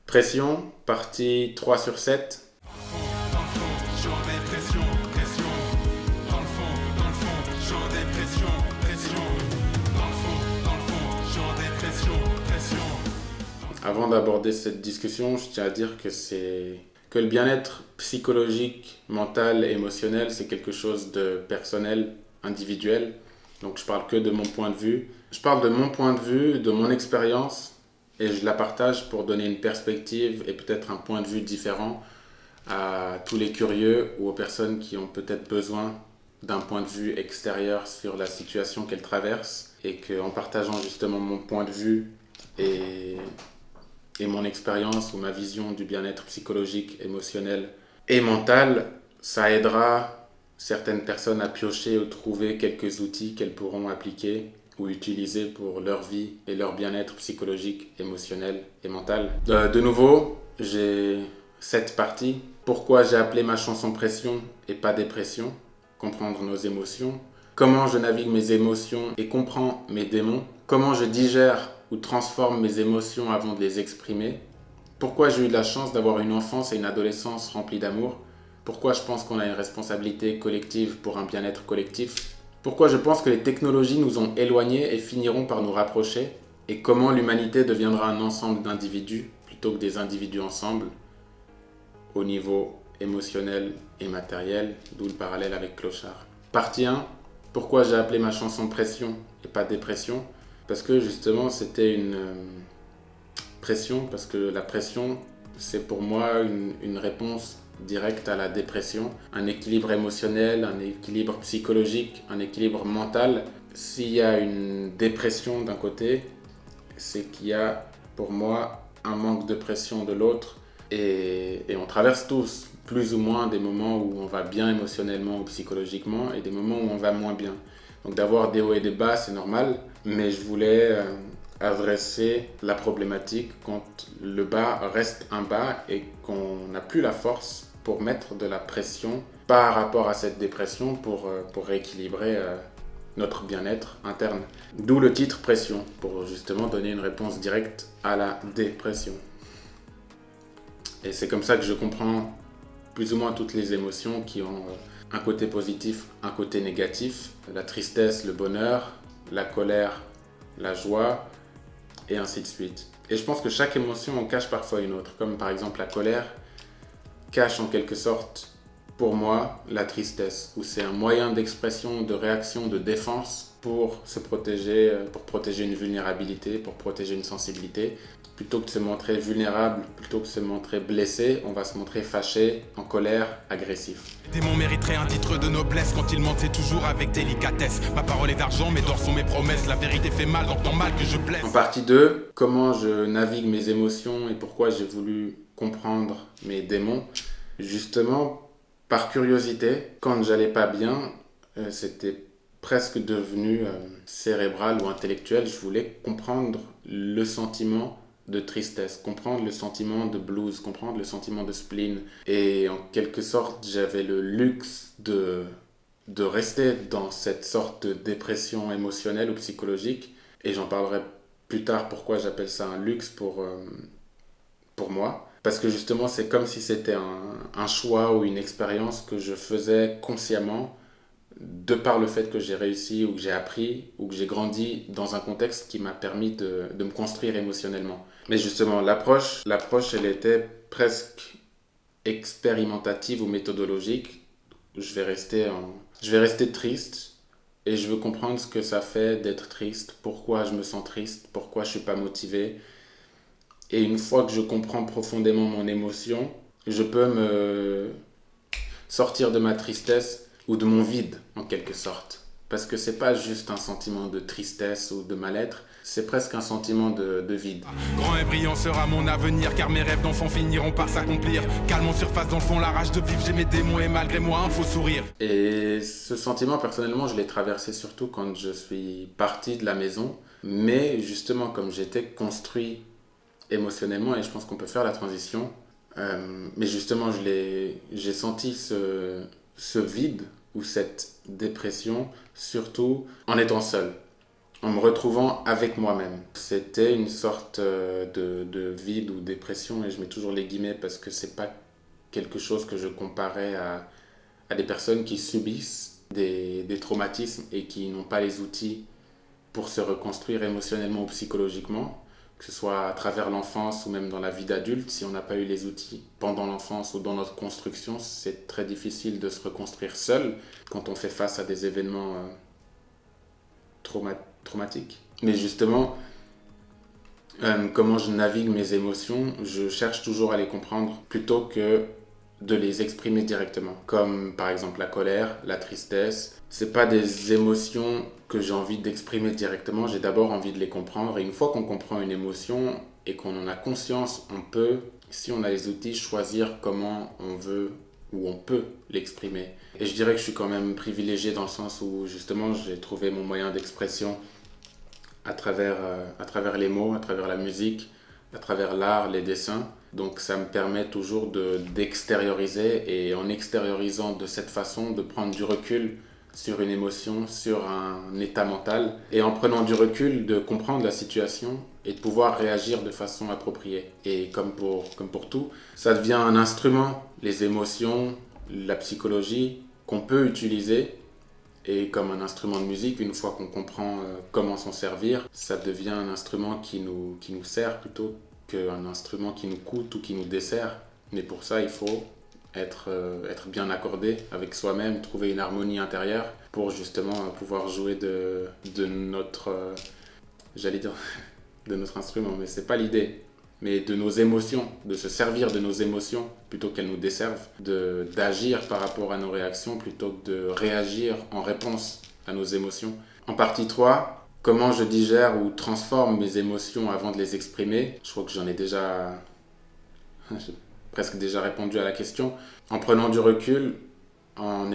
Pression, partie 3 sur 7. Avant d'aborder cette discussion, je tiens à dire que le bien-être psychologique, mental, émotionnel, c'est quelque chose de personnel, individuel. Donc je parle que de mon point de vue. Je parle de mon point de vue, de mon expérience, et je la partage pour donner une perspective et peut-être un point de vue différent à tous les curieux ou aux personnes qui ont peut-être besoin d'un point de vue extérieur sur la situation qu'elles traversent, et qu'en partageant justement mon point de vue et mon expérience ou ma vision du bien-être psychologique, émotionnel et mental, ça aidera certaines personnes à piocher ou trouver quelques outils qu'elles pourront appliquer ou utiliser pour leur vie et leur bien-être psychologique, émotionnel et mental. De nouveau, j'ai cette partie. Pourquoi j'ai appelé ma chanson Pression et pas Dépression? Comprendre nos émotions. Comment je navigue mes émotions et comprends mes démons. Comment je digère ou transforme mes émotions avant de les exprimer. Pourquoi j'ai eu de la chance d'avoir une enfance et une adolescence remplies d'amour. Pourquoi je pense qu'on a une responsabilité collective pour un bien-être collectif. Pourquoi je pense que les technologies nous ont éloignés et finiront par nous rapprocher. Et comment l'humanité deviendra un ensemble d'individus plutôt que des individus ensemble au niveau émotionnel et matériel, d'où le parallèle avec Clochard. Partie 1. Pourquoi j'ai appelé ma chanson Pression et pas Dépression? Parce que justement c'était une pression, parce que la pression c'est pour moi une réponse directe à la dépression. Un équilibre émotionnel, un équilibre psychologique, un équilibre mental. S'il y a une dépression d'un côté, c'est qu'il y a pour moi un manque de pression de l'autre, et on traverse tous plus ou moins des moments où on va bien émotionnellement ou psychologiquement et des moments où on va moins bien. Donc d'avoir des hauts et des bas, c'est normal, mais je voulais adresser la problématique quand le bas reste un bas et qu'on n'a plus la force pour mettre de la pression par rapport à cette dépression pour rééquilibrer notre bien-être interne. D'où le titre Pression, pour justement donner une réponse directe à la dépression. Et c'est comme ça que je comprends plus ou moins toutes les émotions qui ont un côté positif, un côté négatif. La tristesse, le bonheur, la colère, la joie, et ainsi de suite. Et je pense que chaque émotion en cache parfois une autre. Comme par exemple la colère cache en quelque sorte, pour moi, la tristesse, où c'est un moyen d'expression, de réaction, de défense pour se protéger, pour protéger une vulnérabilité, pour protéger une sensibilité. Plutôt que de se montrer vulnérable, plutôt que de se montrer blessé, on va se montrer fâché, en colère, agressif. Les démons mériteraient un titre de noblesse. Quand ils mentent, c'est toujours avec délicatesse. Ma parole est d'argent, mes d'or sont mes promesses. La vérité fait mal, donc normal que je blesse. En partie 2, comment je navigue mes émotions et pourquoi j'ai voulu comprendre mes démons. Justement, par curiosité, quand j'allais pas bien, c'était presque devenu cérébral ou intellectuel. Je voulais comprendre le sentiment de tristesse, comprendre le sentiment de blues, comprendre le sentiment de spleen. Et en quelque sorte, j'avais le luxe de rester dans cette sorte de dépression émotionnelle ou psychologique. Et j'en parlerai plus tard pourquoi j'appelle ça un luxe pour moi. Parce que justement, c'est comme si c'était un choix ou une expérience que je faisais consciemment de par le fait que j'ai réussi ou que j'ai appris ou que j'ai grandi dans un contexte qui m'a permis de me construire émotionnellement. Mais justement, l'approche, elle était presque expérimentative ou méthodologique. Je vais rester triste et je veux comprendre ce que ça fait d'être triste, pourquoi je me sens triste, pourquoi je suis pas motivé. Et une fois que je comprends profondément mon émotion, je peux me sortir de ma tristesse ou de mon vide en quelque sorte. Parce que c'est pas juste un sentiment de tristesse ou de mal-être, c'est presque un sentiment de vide. Grand et brillant sera mon avenir, car mes rêves d'enfant finiront par s'accomplir. Calme en surface dans le fond, la rage de vivre, j'ai mes démons et malgré moi un faux sourire. Et ce sentiment, personnellement, je l'ai traversé surtout quand je suis parti de la maison. Mais justement, comme j'étais construit émotionnellement, et je pense qu'on peut faire la transition, mais justement, j'ai senti ce vide ou cette dépression, surtout en étant seul. en me retrouvant avec moi-même. C'était une sorte de vide ou dépression, et je mets toujours les guillemets parce que c'est pas quelque chose que je comparais à des personnes qui subissent des traumatismes et qui n'ont pas les outils pour se reconstruire émotionnellement ou psychologiquement, que ce soit à travers l'enfance ou même dans la vie d'adulte. Si on n'a pas eu les outils pendant l'enfance ou dans notre construction, c'est très difficile de se reconstruire seul quand on fait face à des événements traumatiques. Mais justement, comment je navigue mes émotions, je cherche toujours à les comprendre plutôt que de les exprimer directement. Comme par exemple la colère, la tristesse. C'est pas des émotions que j'ai envie d'exprimer directement, j'ai d'abord envie de les comprendre. Et une fois qu'on comprend une émotion et qu'on en a conscience, on peut, si on a les outils, choisir comment on veut ou on peut l'exprimer. Et je dirais que je suis quand même privilégié dans le sens où justement j'ai trouvé mon moyen d'expression à travers les mots, à travers la musique, à travers l'art, les dessins. Donc ça me permet toujours d'extérioriser, et en extériorisant de cette façon, de prendre du recul sur une émotion, sur un état mental, et en prenant du recul, de comprendre la situation et de pouvoir réagir de façon appropriée. Et comme pour tout, ça devient un instrument, les émotions, la psychologie, qu'on peut utiliser. Et comme un instrument de musique, une fois qu'on comprend comment s'en servir, ça devient un instrument qui nous sert plutôt qu'un instrument qui nous coûte ou qui nous dessert. Mais pour ça, il faut être bien accordé avec soi-même, trouver une harmonie intérieure pour justement pouvoir jouer de notre, j'allais dire, de notre instrument, mais c'est pas l'idée. Mais de nos émotions, de se servir de nos émotions plutôt qu'elles nous desservent, d'agir par rapport à nos réactions plutôt que de réagir en réponse à nos émotions. En partie 3, comment je digère ou transforme mes émotions avant de les exprimer. Je crois que j'ai presque déjà répondu à la question. En prenant du recul, en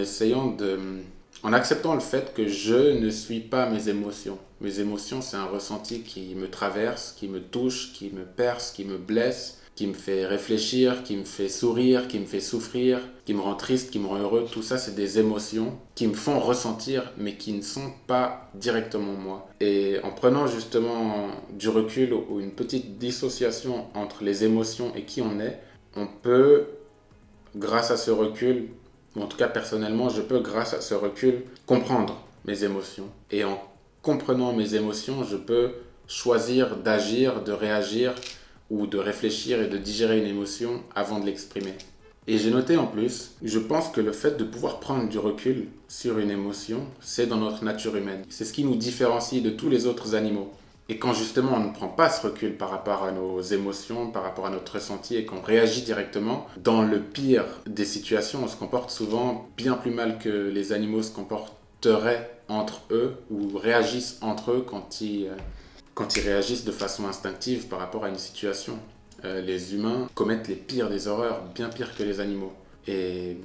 en acceptant le fait que je ne suis pas mes émotions. Mes émotions, c'est un ressenti qui me traverse, qui me touche, qui me perce, qui me blesse, qui me fait réfléchir, qui me fait sourire, qui me fait souffrir, qui me rend triste, qui me rend heureux. Tout ça, c'est des émotions qui me font ressentir, mais qui ne sont pas directement moi. Et en prenant justement du recul ou une petite dissociation entre les émotions et qui on est, on peut, grâce à ce recul, ou en tout cas personnellement, je peux, grâce à ce recul, comprendre mes émotions. Et en comprenant mes émotions, je peux choisir d'agir, de réagir ou de réfléchir et de digérer une émotion avant de l'exprimer. Et j'ai noté en plus, je pense que le fait de pouvoir prendre du recul sur une émotion, c'est dans notre nature humaine. C'est ce qui nous différencie de tous les autres animaux. Et quand justement on ne prend pas ce recul par rapport à nos émotions, par rapport à notre ressenti, et qu'on réagit directement, dans le pire des situations, on se comporte souvent bien plus mal que les animaux se comporteraient entre eux ou réagissent entre eux quand ils réagissent de façon instinctive par rapport à une situation. Les humains commettent les pires des horreurs, bien pires que les animaux. Et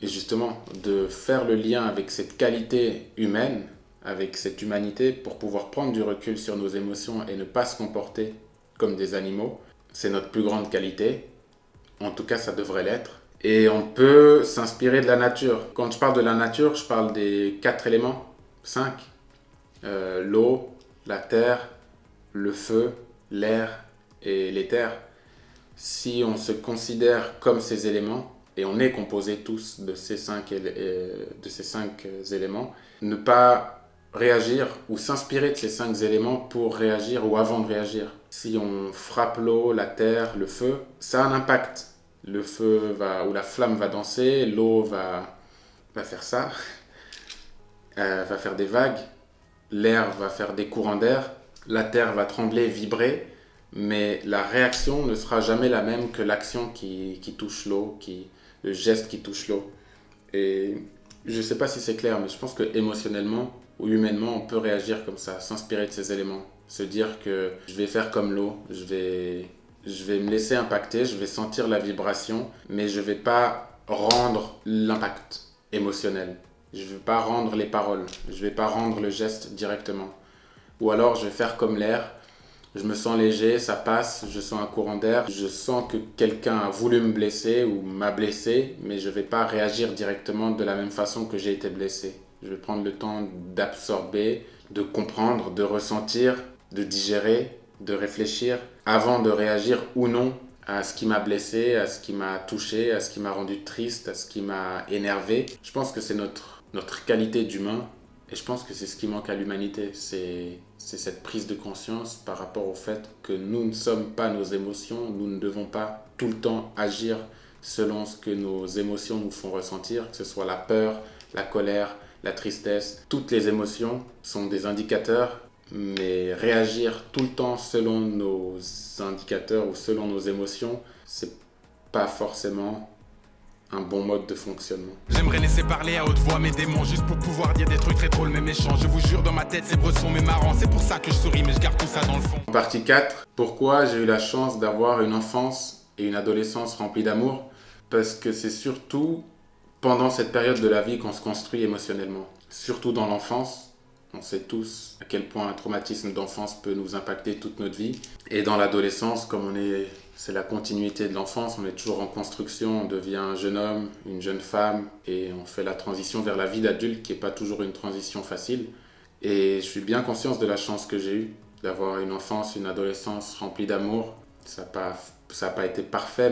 justement, de faire le lien avec cette qualité humaine, avec cette humanité, pour pouvoir prendre du recul sur nos émotions et ne pas se comporter comme des animaux, c'est notre plus grande qualité. En tout cas, ça devrait l'être. Et on peut s'inspirer de la nature. Quand je parle de la nature, je parle des 4 éléments, 5. L'eau, la terre, le feu, l'air et l'éther. Si on se considère comme ces éléments, et on est composé tous de ces 5 éléments, ne pas réagir ou s'inspirer de ces 5 éléments pour réagir ou avant de réagir. Si on frappe l'eau, la terre, le feu, ça a un impact. Le feu ou la flamme va danser, l'eau va faire ça, va faire des vagues, l'air va faire des courants d'air, la terre va trembler, vibrer, mais la réaction ne sera jamais la même que l'action qui touche l'eau, le geste qui touche l'eau. Et je ne sais pas si c'est clair, mais je pense que émotionnellement ou humainement, on peut réagir comme ça, s'inspirer de ces éléments. Se dire que je vais faire comme l'eau, je vais me laisser impacter, je vais sentir la vibration, mais je ne vais pas rendre l'impact émotionnel. Je ne vais pas rendre les paroles, je ne vais pas rendre le geste directement. Ou alors je vais faire comme l'air, je me sens léger, ça passe, je sens un courant d'air, je sens que quelqu'un a voulu me blesser ou m'a blessé, mais je ne vais pas réagir directement de la même façon que j'ai été blessé. Je vais prendre le temps d'absorber, de comprendre, de ressentir, de digérer, de réfléchir avant de réagir ou non à ce qui m'a blessé, à ce qui m'a touché, à ce qui m'a rendu triste, à ce qui m'a énervé. Je pense que c'est notre qualité d'humain et je pense que c'est ce qui manque à l'humanité. C'est cette prise de conscience par rapport au fait que nous ne sommes pas nos émotions, nous ne devons pas tout le temps agir selon ce que nos émotions nous font ressentir, que ce soit la peur, la colère, la tristesse. Toutes les émotions sont des indicateurs, mais réagir tout le temps selon nos indicateurs ou selon nos émotions, c'est pas forcément un bon mode de fonctionnement. J'aimerais laisser parler à haute voix mes démons, juste pour pouvoir dire des trucs très drôles mais méchants. Je vous jure, dans ma tête, ces bressons mais marrants. C'est pour ça que je souris, mais je garde tout ça dans le fond. Partie 4. Pourquoi j'ai eu la chance d'avoir une enfance et une adolescence remplies d'amour? Parce que c'est surtout pendant cette période de la vie qu'on se construit émotionnellement. Surtout dans l'enfance. On sait tous à quel point un traumatisme d'enfance peut nous impacter toute notre vie. Et dans l'adolescence, comme c'est la continuité de l'enfance, on est toujours en construction, on devient un jeune homme, une jeune femme, et on fait la transition vers la vie d'adulte qui n'est pas toujours une transition facile. Et je suis bien conscient de la chance que j'ai eue d'avoir une enfance, une adolescence remplie d'amour. Ça n'a pas été parfait,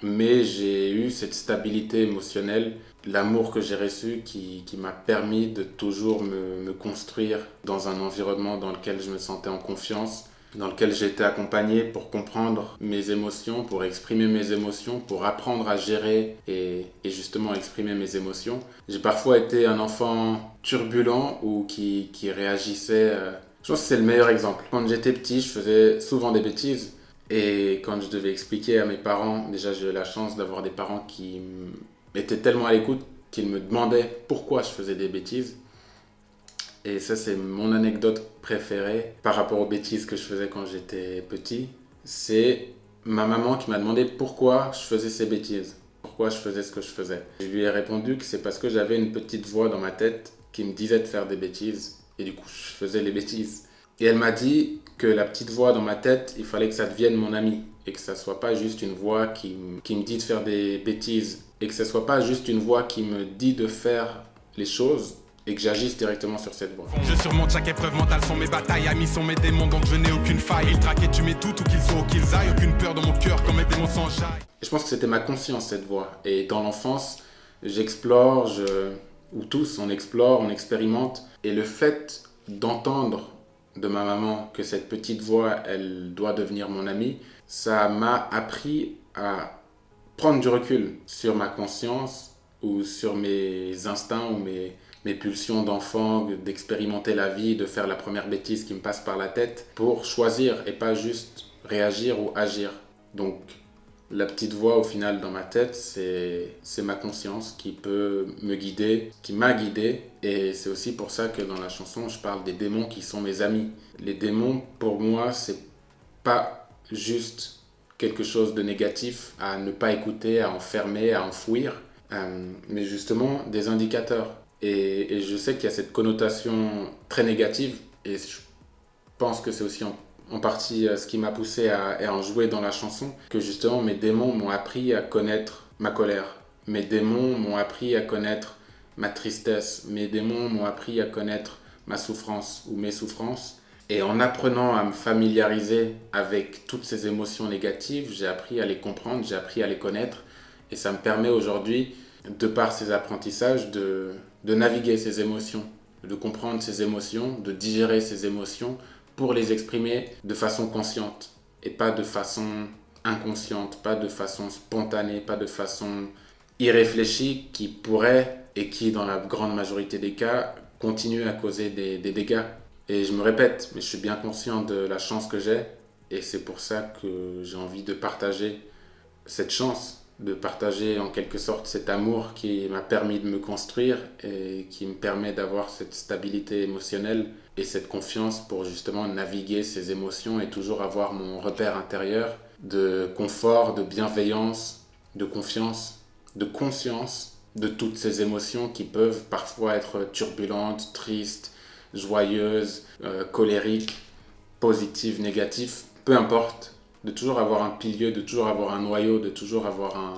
mais j'ai eu cette stabilité émotionnelle, l'amour que j'ai reçu qui m'a permis de toujours me construire dans un environnement dans lequel je me sentais en confiance, dans lequel j'ai été accompagné pour comprendre mes émotions, pour exprimer mes émotions, pour apprendre à gérer et justement exprimer mes émotions. J'ai parfois été un enfant turbulent ou qui réagissait. Je pense que c'est le meilleur exemple. Quand j'étais petit, je faisais souvent des bêtises. Et quand je devais expliquer à mes parents, déjà j'ai eu la chance d'avoir des parents qui étaient tellement à l'écoute qu'ils me demandaient pourquoi je faisais des bêtises. Et ça, c'est mon anecdote préférée par rapport aux bêtises que je faisais quand j'étais petit. C'est ma maman qui m'a demandé pourquoi je faisais ces bêtises, pourquoi je faisais ce que je faisais. Je lui ai répondu que c'est parce que j'avais une petite voix dans ma tête qui me disait de faire des bêtises. Et du coup, je faisais les bêtises. Et elle m'a dit que la petite voix dans ma tête, il fallait que ça devienne mon ami. Et que ça ne soit pas juste une voix qui me dit de faire des bêtises. Et que ce ne soit pas juste une voix qui me dit de faire les choses et que j'agisse directement sur cette voie. Je surmonte chaque épreuve mentale, sont mes batailles, amis sont mes démons, donc je n'ai aucune faille. Ils traquent et tu mets tout où qu'ils soient, où qu'ils aillent, aucune peur dans mon cœur quand mes démons s'enjaillent. Et je pense que c'était ma conscience, cette voix. Et dans l'enfance, j'explore, ou tous, on explore, on expérimente. Et le fait d'entendre de ma maman que cette petite voix, elle doit devenir mon amie, ça m'a appris à prendre du recul sur ma conscience ou sur mes instincts ou mes pulsions d'enfant, d'expérimenter la vie, de faire la première bêtise qui me passe par la tête pour choisir et pas juste réagir ou agir. Donc la petite voix au final dans ma tête, c'est ma conscience qui peut me guider, qui m'a guidé. Et c'est aussi pour ça que dans la chanson, je parle des démons qui sont mes amis. Les démons, pour moi, c'est pas juste quelque chose de négatif à ne pas écouter, à enfermer, à enfouir, mais justement des indicateurs. Et je sais qu'il y a cette connotation très négative et je pense que c'est aussi en partie ce qui m'a poussé à en jouer dans la chanson, que justement mes démons m'ont appris à connaître ma colère. Mes démons m'ont appris à connaître ma tristesse. Mes démons m'ont appris à connaître ma souffrance ou mes souffrances. Et en apprenant à me familiariser avec toutes ces émotions négatives, j'ai appris à les comprendre, j'ai appris à les connaître. Et ça me permet aujourd'hui, de par ces apprentissages, de naviguer ces émotions, de comprendre ces émotions, de digérer ces émotions pour les exprimer de façon consciente et pas de façon inconsciente, pas de façon spontanée, pas de façon irréfléchie qui pourrait et qui, dans la grande majorité des cas, continue à causer des dégâts. Et je me répète, mais je suis bien conscient de la chance que j'ai et c'est pour ça que j'ai envie de partager cette chance, de partager en quelque sorte cet amour qui m'a permis de me construire et qui me permet d'avoir cette stabilité émotionnelle et cette confiance pour justement naviguer ces émotions et toujours avoir mon repère intérieur de confort, de bienveillance, de confiance, de conscience de toutes ces émotions qui peuvent parfois être turbulentes, tristes, joyeuses, colériques, positives, négatives, peu importe, de toujours avoir un pilier, de toujours avoir un noyau, de toujours avoir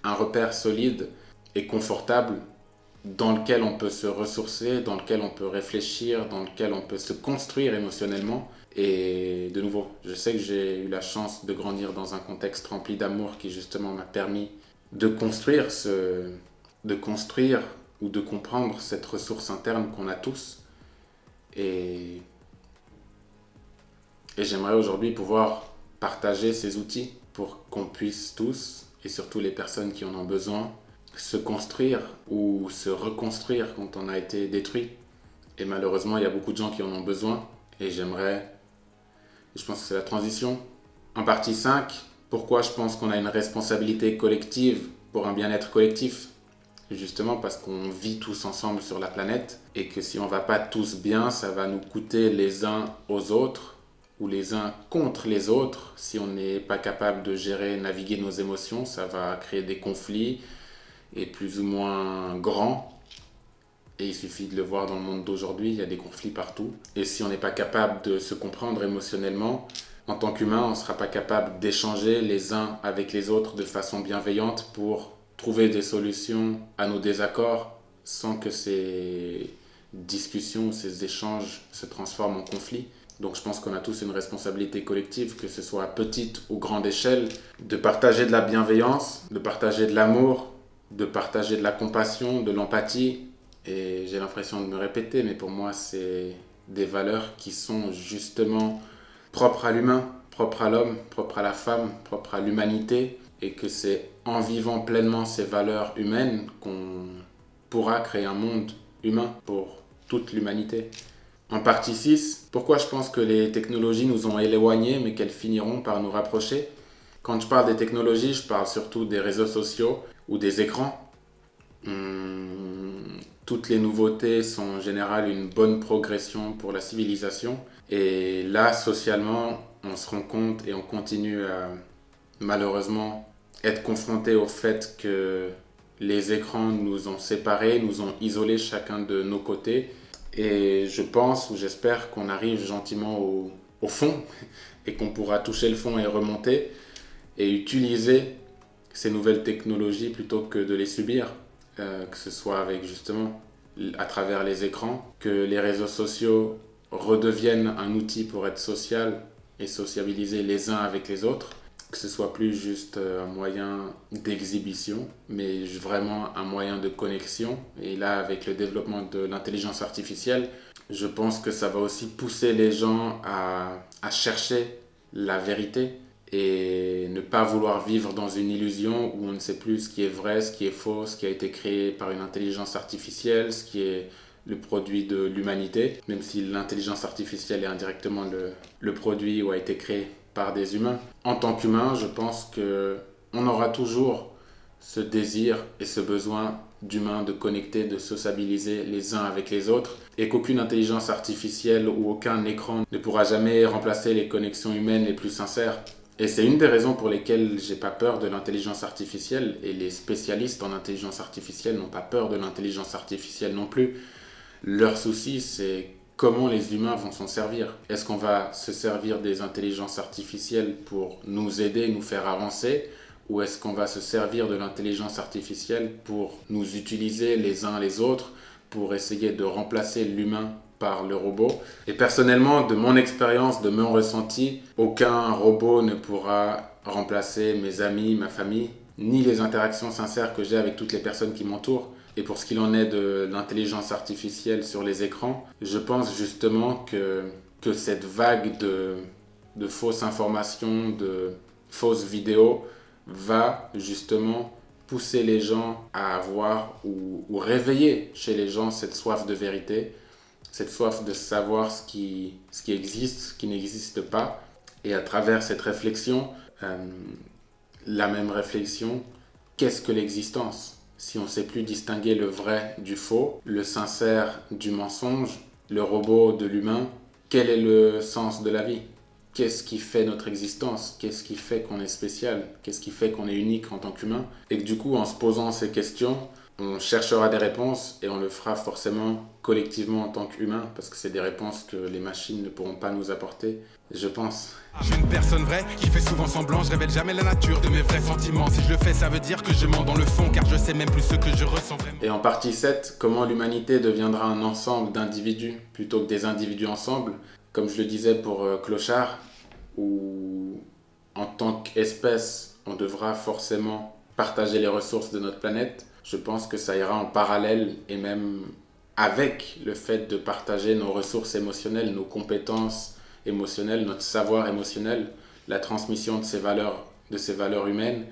un repère solide et confortable dans lequel on peut se ressourcer, dans lequel on peut réfléchir, dans lequel on peut se construire émotionnellement. Et de nouveau, je sais que j'ai eu la chance de grandir dans un contexte rempli d'amour qui justement m'a permis de construire ou de comprendre cette ressource interne qu'on a tous. Et j'aimerais aujourd'hui pouvoir partager ces outils pour qu'on puisse tous, et surtout les personnes qui en ont besoin, se construire ou se reconstruire quand on a été détruit. Et malheureusement, il y a beaucoup de gens qui en ont besoin. Et je pense que c'est la transition. En partie 5, pourquoi je pense qu'on a une responsabilité collective pour un bien-être collectif ? Justement parce qu'on vit tous ensemble sur la planète et que si on ne va pas tous bien, ça va nous coûter les uns aux autres ou les uns contre les autres. Si on n'est pas capable de gérer, naviguer nos émotions, ça va créer des conflits et plus ou moins grands. Et il suffit de le voir dans le monde d'aujourd'hui, il y a des conflits partout. Et si on n'est pas capable de se comprendre émotionnellement, en tant qu'humain, on ne sera pas capable d'échanger les uns avec les autres de façon bienveillante pour trouver des solutions à nos désaccords sans que ces discussions, ces échanges se transforment en conflits. Donc je pense qu'on a tous une responsabilité collective, que ce soit à petite ou grande échelle, de partager de la bienveillance, de partager de l'amour, de partager de la compassion, de l'empathie. Et j'ai l'impression de me répéter, mais pour moi, c'est des valeurs qui sont justement propres à l'humain, propres à l'homme, propres à la femme, propres à l'humanité. Et que c'est en vivant pleinement ces valeurs humaines qu'on pourra créer un monde humain pour toute l'humanité. En partie 6, pourquoi je pense que les technologies nous ont éloignés, mais qu'elles finiront par nous rapprocher ? Quand je parle des technologies, je parle surtout des réseaux sociaux ou des écrans. Toutes les nouveautés sont en général une bonne progression pour la civilisation. Et là, socialement, on se rend compte et on continue à malheureusement être confronté au fait que les écrans nous ont séparés, nous ont isolés chacun de nos côtés. Et je pense ou j'espère qu'on arrive gentiment au fond et qu'on pourra toucher le fond et remonter et utiliser ces nouvelles technologies plutôt que de les subir, que ce soit avec justement à travers les écrans, que les réseaux sociaux redeviennent un outil pour être social et sociabiliser les uns avec les autres, que ce soit plus juste un moyen d'exhibition, mais vraiment un moyen de connexion. Et là, avec le développement de l'intelligence artificielle, je pense que ça va aussi pousser les gens à chercher la vérité et ne pas vouloir vivre dans une illusion où on ne sait plus ce qui est vrai, ce qui est faux, ce qui a été créé par une intelligence artificielle, ce qui est le produit de l'humanité, même si l'intelligence artificielle est indirectement le produit ou a été créé par des humains. En tant qu'humain, je pense qu'on aura toujours ce désir et ce besoin d'humain de connecter, de sociabiliser les uns avec les autres et qu'aucune intelligence artificielle ou aucun écran ne pourra jamais remplacer les connexions humaines les plus sincères. Et c'est une des raisons pour lesquelles j'ai pas peur de l'intelligence artificielle et les spécialistes en intelligence artificielle n'ont pas peur de l'intelligence artificielle non plus. Leur souci, c'est comment les humains vont s'en servir. Est-ce qu'on va se servir des intelligences artificielles pour nous aider, nous faire avancer, ou est-ce qu'on va se servir de l'intelligence artificielle pour nous utiliser les uns les autres, pour essayer de remplacer l'humain par le robot? Et personnellement, de mon expérience, de mon ressenti, aucun robot ne pourra remplacer mes amis, ma famille, ni les interactions sincères que j'ai avec toutes les personnes qui m'entourent. Et pour ce qu'il en est de l'intelligence artificielle sur les écrans, je pense justement que cette vague de fausses informations, de fausses vidéos, va justement pousser les gens à avoir ou réveiller chez les gens cette soif de vérité, cette soif de savoir ce qui existe, ce qui n'existe pas. Et à travers cette réflexion, la même réflexion, qu'est-ce que l'existence ? Si on ne sait plus distinguer le vrai du faux, le sincère du mensonge, le robot de l'humain, quel est le sens de la vie ? qu'est-ce qui fait notre existence, qu'est-ce qui fait qu'on est spécial, qu'est-ce qui fait qu'on est unique en tant qu'humain. Et que du coup, en se posant ces questions, on cherchera des réponses et on le fera forcément collectivement en tant qu'humain, parce que c'est des réponses que les machines ne pourront pas nous apporter, je pense. Je suis une personne vraie qui fait souvent semblant, je révèle jamais la nature de mes vrais sentiments. Si je le fais, ça veut dire que je mens dans le fond, car je sais même plus ce que je ressens vraiment. Et en partie 7, comment l'humanité deviendra un ensemble d'individus plutôt que des individus ensemble, comme je le disais pour Clochard, où en tant qu'espèce, on devra forcément partager les ressources de notre planète. Je pense que ça ira en parallèle et même avec le fait de partager nos ressources émotionnelles, nos compétences émotionnelles, notre savoir émotionnel, la transmission de ces valeurs humaines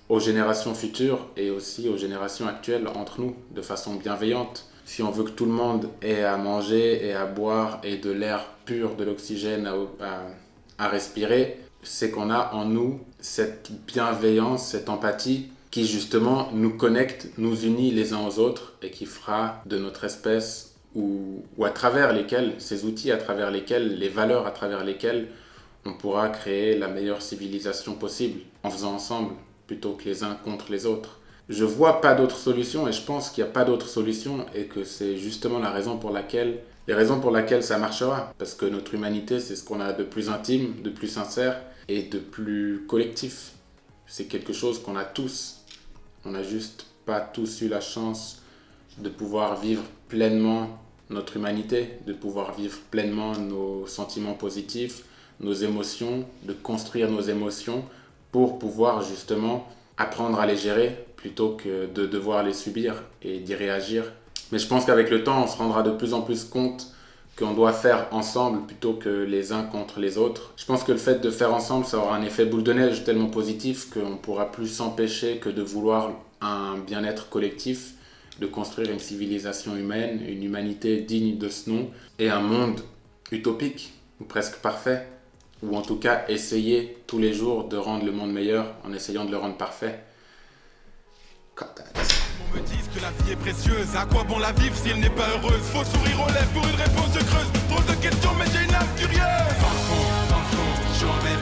aux générations futures et aussi aux générations actuelles entre nous, de façon bienveillante. Si on veut que tout le monde ait à manger et à boire et de l'air pur, de l'oxygène à respirer, c'est qu'on a en nous cette bienveillance, cette empathie qui justement nous connecte, nous unit les uns aux autres et qui fera de notre espèce ou à travers lesquels, ces outils à travers lesquels, les valeurs à travers lesquelles on pourra créer la meilleure civilisation possible en faisant ensemble plutôt que les uns contre les autres. Je vois pas d'autre solution et je pense qu'il n'y a pas d'autre solution et que c'est justement les raisons pour lesquelles ça marchera. Parce que notre humanité, c'est ce qu'on a de plus intime, de plus sincère et de plus collectif. C'est quelque chose qu'on a tous. On n'a juste pas tous eu la chance de pouvoir vivre pleinement notre humanité, de pouvoir vivre pleinement nos sentiments positifs, nos émotions, de construire nos émotions pour pouvoir justement apprendre à les gérer plutôt que de devoir les subir et d'y réagir. Mais je pense qu'avec le temps, on se rendra de plus en plus compte qu'on doit faire ensemble plutôt que les uns contre les autres. Je pense que le fait de faire ensemble, ça aura un effet boule de neige tellement positif qu'on ne pourra plus s'empêcher que de vouloir un bien-être collectif, de construire une civilisation humaine, une humanité digne de ce nom et un monde utopique ou presque parfait, ou en tout cas essayer tous les jours de rendre le monde meilleur en essayant de le rendre parfait. On me dise que la vie est précieuse, à quoi bon la vivre si elle n'est pas heureuse? Faut sourire aux lèvres pour une réponse de creuse. Trop de questions mais j'ai une âme curieuse. Dans le fond, j'aurais